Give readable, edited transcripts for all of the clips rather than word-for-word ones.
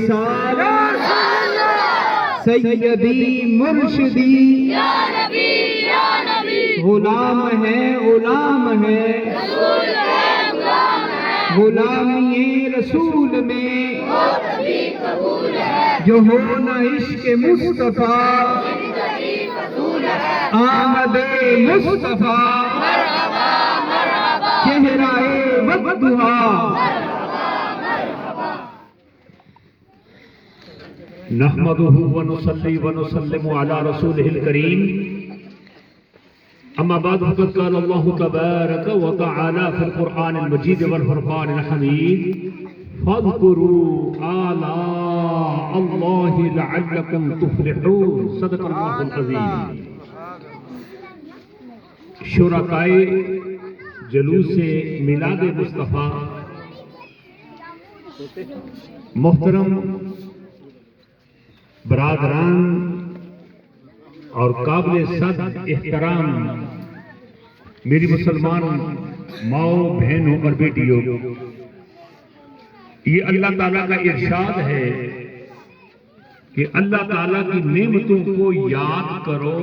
رسالت سیدی مرشدی غلام ہے غلام ہے غلامی رسول میں جو ہونا عشق مصطفیٰ آمد مصطفیٰ چہرہ وضحا نحمده ونصلي ونسلم على رسوله الكريم اما بعد فقد قال الله تبارك وتعالى في القرآن المجيد والفرقان الحميد فاذكروا آلاء الله لعلكم تفلحون صدق الله العظيم شرکائے جلوس میلاد مصطفیٰ محترم برادران اور قابل صد احترام میری مسلمان ماؤں بہنوں اور بیٹیوں، یہ اللہ تعالیٰ کا ارشاد ہے کہ اللہ تعالیٰ کی نعمتوں کو یاد کرو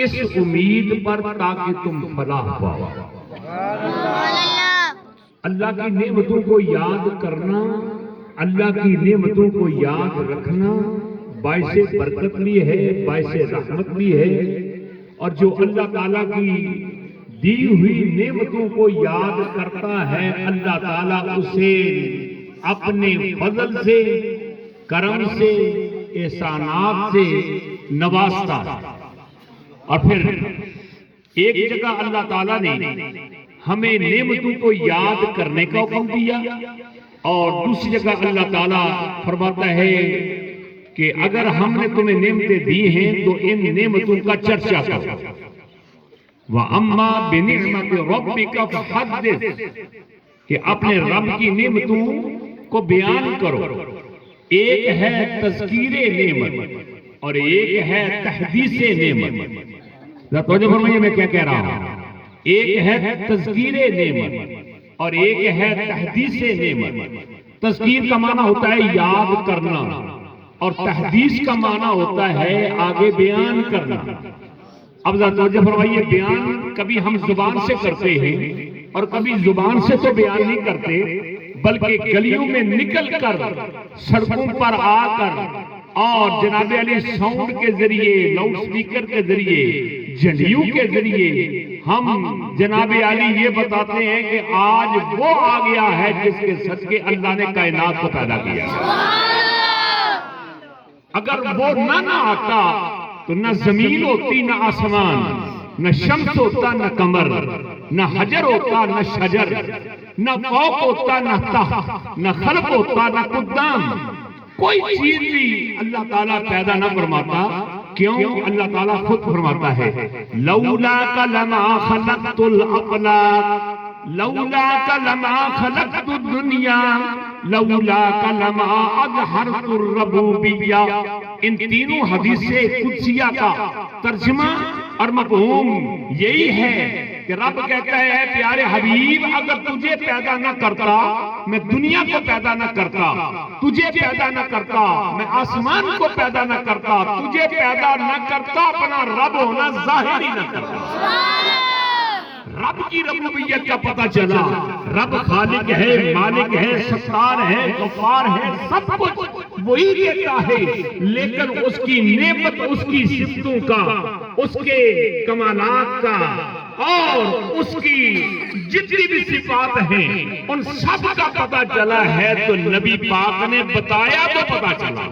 اس امید پر تاکہ تم فلاح پاؤ۔ اللہ کی نعمتوں کو یاد کرنا، اللہ کی نعمتوں کو یاد رکھنا باعث برکت بھی ہے، باعث رحمت بھی ہے، اور جو اللہ تعالیٰ کی دی ہوئی نعمتوں کو یاد کرتا ہے اللہ تعالیٰ اسے اپنے فضل سے، کرم سے، احسانات سے نوازتا ہے۔ اور پھر ایک جگہ اللہ تعالیٰ نے ہمیں نعمتوں کو یاد کرنے کا حکم دیا، اور دوسری جگہ اللہ تعالیٰ فرماتا ہے کہ اگر ہم نے تمہیں نعمتیں دی ہیں تو ان نعمتوں کا چرچا کرو۔ وَأَمَّا بِنِعْمَةِ رَبِّكَ فَحَدِّثْ، کہ اپنے رب کی نعمتوں کو بیان کرو۔ ایک ہے تذکیر نعمت اور ایک ہے تحدیث نعمت۔ توجہ فرمائیے میں کیا کہہ رہا ہوں۔ ایک ہے تذکیر نعمت اور ایک ہے تحدیث نعمت۔ تذکیر کا معنی ہوتا ہے یاد کرنا، اور تحدیث کا معنی ہوتا ہے آگے بیان کرنا۔ اب ذرا توجہ فرمائیے، بیان کبھی ہم زبان سے کرتے ہیں اور کبھی زبان سے تو بیان نہیں کرتے، بلکہ گلیوں میں نکل کر، سڑکوں پر آ کر، اور جناب علی ساؤنڈ کے ذریعے، لاؤڈ سپیکر کے ذریعے، جھنڈیوں کے ذریعے ہم جناب علی یہ بتاتے ہیں کہ آج وہ آ گیا ہے جس کے صدقے اللہ نے کائنات کو پیدا کیا۔ اگر وہ نہ آتا تو نہ زمین ہوتی، نہ آسمان، نہ شمس ہوتا، نہ قمر، نہ حجر ہوتا، نہ شجر، نہ فوق ہوتا، نہ تحت، نہ خلق ہوتا، نہ قدام، کوئی چیز بھی اللہ تعالیٰ پیدا نہ فرماتا۔ کیوں؟ اللہ تعالیٰ خود فرماتا ہے لولاک لما خلقت الافلاک، لولاک لما خلقت الدنیا، لولاک لما اظہرت الربوبیہ۔ ان تینوں حدیث قدسیہ کا ترجمہ اور مفہوم یہی ہے کہ رب کہتا ہے اے پیارے حبیب، اگر تجھے پیدا نہ کرتا میں دنیا کو پیدا نہ کرتا، تجھے پیدا نہ کرتا میں آسمان کو پیدا نہ کرتا، تجھے پیدا نہ کرتا اپنا رب ہونا ظاہر ہی نہ کرتا۔ رب کی ربوبیت کا پتہ چلا، رب خالق ہے، مالک ہے، ستار ہے، غفار ہے، سب کچھ وہی دیتا ہے، لیکن اس کی نعمت، اس کی صفتوں کا، اس کے کمالات کا، اور اس کی جتنی بھی صفات ہیں ان سب کا پتہ چلا ہے تو نبی پاک نے بتایا تو پتہ چلا۔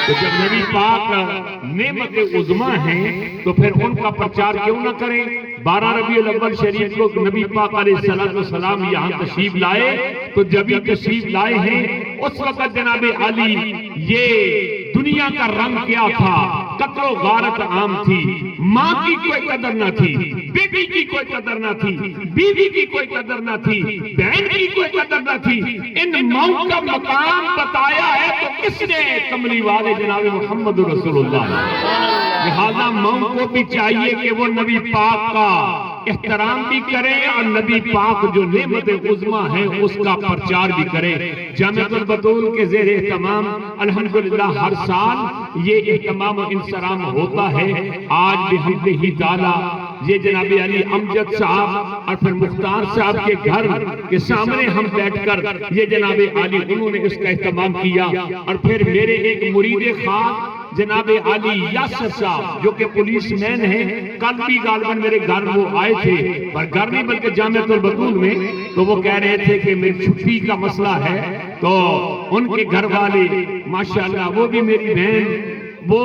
تو جب نبی پاک نعمت عظمیٰ ہیں تو پھر ان کا پرچار کیوں نہ کریں؟ 12 ربیع الاول شریف کو نبی پاک علیہ السلام یہاں تشریف لائے، تو جب یہ تشریف لائے ہیں اس وقت جناب علی یہ دنیا کا رنگ کیا تھا؟ قتل و غارت عام تھی، ماں کی کوئی قدر نہ تھی، بیٹی کی کوئی قدر نہ تھی، بیوی کی کوئی قدر نہ تھی، بہن کی کوئی قدر نہ تھی۔ ان ماؤں کا مقام بتایا ہے تو کس نے؟ کملی والے جناب محمد رسول اللہ۔ لہذا ماؤں کو بھی چاہیے کہ وہ نبی پاک کا احترام بھی کریں اور نبی پاک جو نعمت عظمیٰ ہے اس کا پرچار بھی کریں۔ جامعۃ البتول کے زیر اہتمام الحمدللہ ہر سال یہ اہتمام و انصرام ہوتا ہے۔ آج بحمدہ تعالی یہ جناب علی امجد صاحب اور پھر مختار صاحب کے گھر کے سامنے ہم بیٹھ کر یہ جناب علی انہوں نے اس کا اہتمام کیا، اور پھر میرے ایک مرید خاص جناب علی یاسر صاحب جو کہ پولیس مین ہیں، کل بھی غالباً میرے گھر وہ آئے تھے، پر گھر نہیں بلکہ جامعۃ البتول میں، تو وہ کہہ رہے تھے کہ میری چھٹی کا مسئلہ ہے، تو ان کے گھر والے ماشاءاللہ وہ بھی میری بہن وہ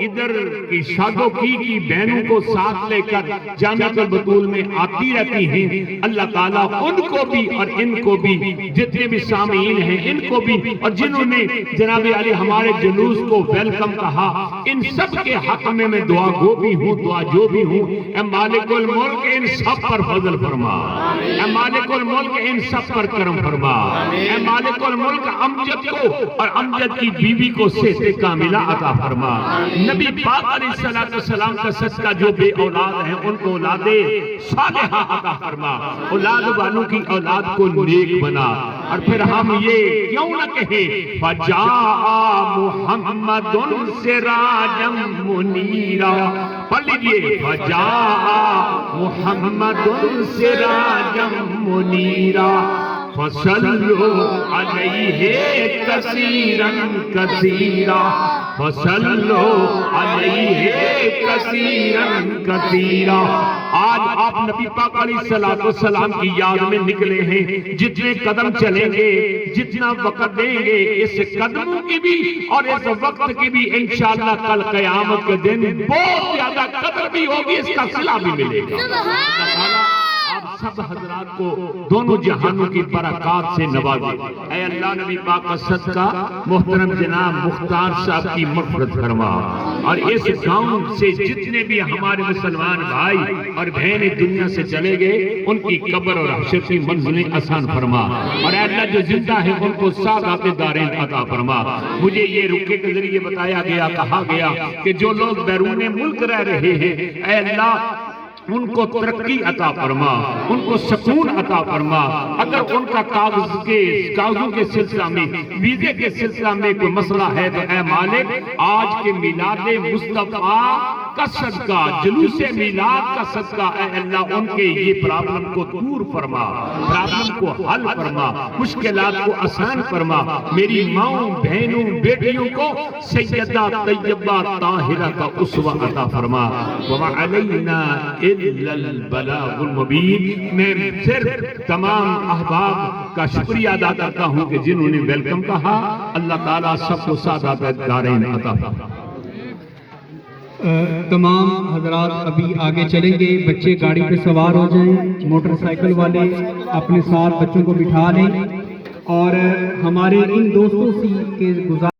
ادھر کی شادوں کی بہنوں کو ساتھ لے کر جامعۃ البتول میں آتی رہتی ہیں۔ اللہ تعالیٰ ان کو بھی اور ان کو بھی جتنے بھی سامعین ہیں ان کو بھی، اور جنہوں نے جناب علی ہمارے جلوس کو ویلکم کہا، ان سب کے حق میں دعا گو بھی ہوں، دعا جو بھی ہوں۔ اے مالک الملک ان سب پر فضل فرما، اے مالک الملک ان سب پر کرم فرما، اے مالک الملک امجد کو اور امجد کی بیوی کو صحت کاملہ عطا فرما۔ نبی پاک علیہ السلام کا صدقہ جو بے اولاد ہیں ان کو اولاد صالحہ عطا فرما، اولاد والوں کی اولاد کو نیک بنا۔ اور پھر ہم یہ کیوں نہ کہیں فجاء محمد سراجا منیرا، پڑھ لیجئے فجاء محمد سراجا منیرا فصلوا علیہ کثیرا کثیرا، فصلوا علیہ کثیرا کثیرا۔ آج آپ نبی پاک علیہ السلام کی یاد میں نکلے ہیں، جتنے قدم چلیں گے، جتنا وقت دیں گے، اس قدموں کی بھی اور اس وقت کی بھی انشاءاللہ کل قیامت کے دن بہت زیادہ قدر بھی ہوگی، اس کا صلہ بھی ملے گا۔ آپ سب حضرات کو دونوں جہانوں کی برکات سے نوازے۔ اے اللہ نبی پاک کا صدقہ محترم جناب مختار صاحب کی مغفرت فرما، اور اس گاؤں سے جتنے بھی ہمارے مسلمان بھائی اور بہنیں دنیا سے چلے گئے ان کی قبر اور حشر کی منزلیں آسان فرما، اور اے اللہ جو زندہ ہیں ان کو سعادت دارین عطا فرما۔ مجھے یہ رکے کے ذریعے بتایا گیا، کہا گیا کہ جو لوگ بیرون ملک رہ رہے ہیں، اے اللہ ان کو ترقی عطا فرما، ان کو سکون عطا فرما۔ اگر ان کا کاغذوں کے سلسلہ میں، ویزے کے سلسلہ میں کوئی مسئلہ ہے تو اے مالک آج کے میلاد مصطفیٰ کا صدقہ، جلوس میلاد کا صدقہ، اے اللہ ان کے یہ پرابلم کو دور فرما، پرابلم کو حل فرما، مشکلات کو آسان فرما۔ میری ماؤں بہنوں بیٹیوں کو سیدہ طیبہ طاہرہ کا اسوہ عطا فرما۔ وَعَلَيْنَا إِلَّا الْبَلَاغُ الْمُبِينُ۔ میں صرف تمام احباب کا شکریہ ادا کرتا ہوں کہ جنہوں نے ویلکم کہا۔ اللہ تعالیٰ سب کو سعادت دارین عطا فرما۔ تمام حضرات ابھی آگے چلیں گے، بچے گاڑی پہ سوار ہو جائیں، موٹر سائیکل والے اپنے ساتھ بچوں کو بٹھا لیں، اور ہمارے ان دوستوں سے کہ